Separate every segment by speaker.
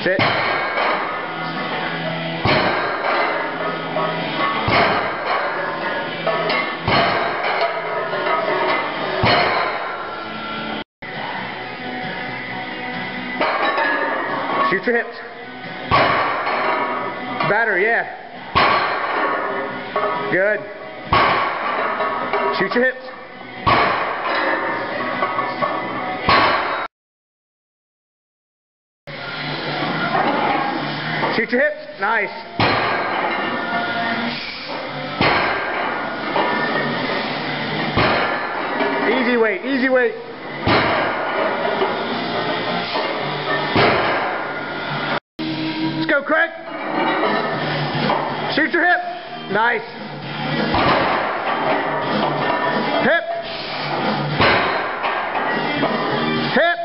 Speaker 1: Sit. Shoot your hips. Better, yeah. Good. Shoot your hips. Shoot your hips. Nice. Easy weight, easy weight. Let's go, Craig. Shoot your hip. Nice. Hip. Hip.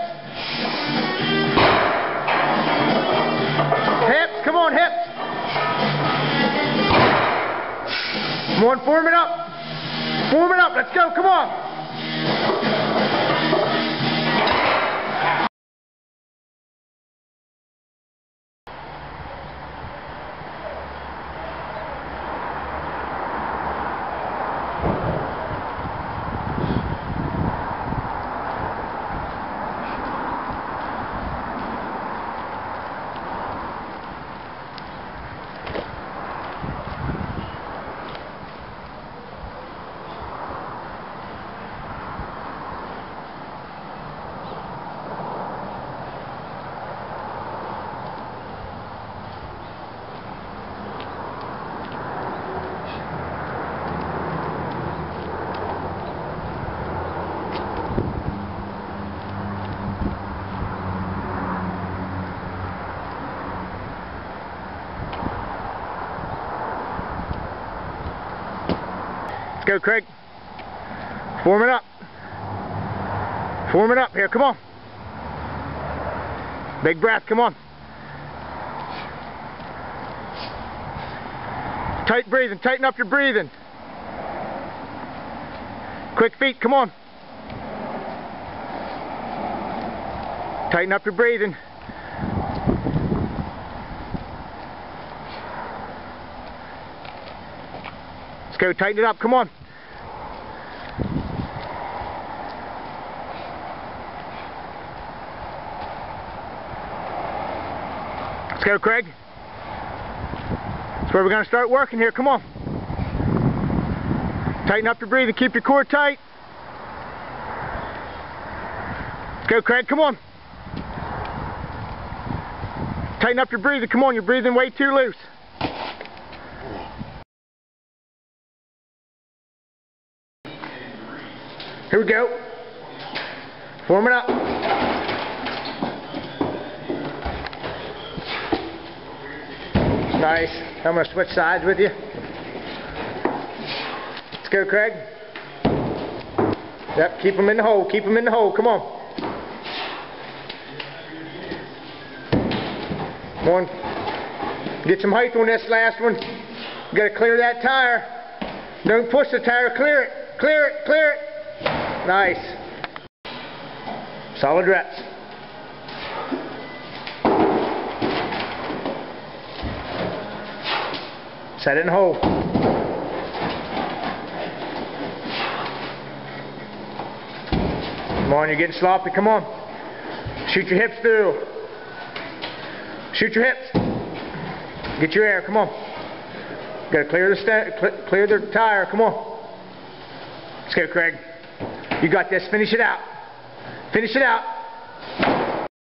Speaker 1: Hips. Come on, hips. Come on, form it up. Form it up. Let's go. Come on. Let's go, Craig. Form it up. Form it up here. Come on. Big breath. Come on. Tight breathing. Tighten up your breathing. Quick feet. Come on. Tighten up your breathing. Let's go. Tighten it up. Come on. Let's go, Craig. That's where we're going to start working here. Come on. Tighten up your breathing. Keep your core tight. Let's go, Craig. Come on. Tighten up your breathing. Come on. You're breathing way too loose. Here we go. Form it up. Nice. I'm going to switch sides with you. Let's go, Craig. Yep, keep them in the hole. Keep them in the hole. Come on. Come on. Get some height on this last one. You got to clear that tire. Don't push the tire. Clear it. Clear it. Clear it. Nice. Solid reps. Set it in the hole. Come on, you're getting sloppy. Come on. Shoot your hips through. Shoot your hips. Get your air. Come on. Got to clear the tire. Come on. Let's go, Craig. You got this. Finish it out. Finish it out.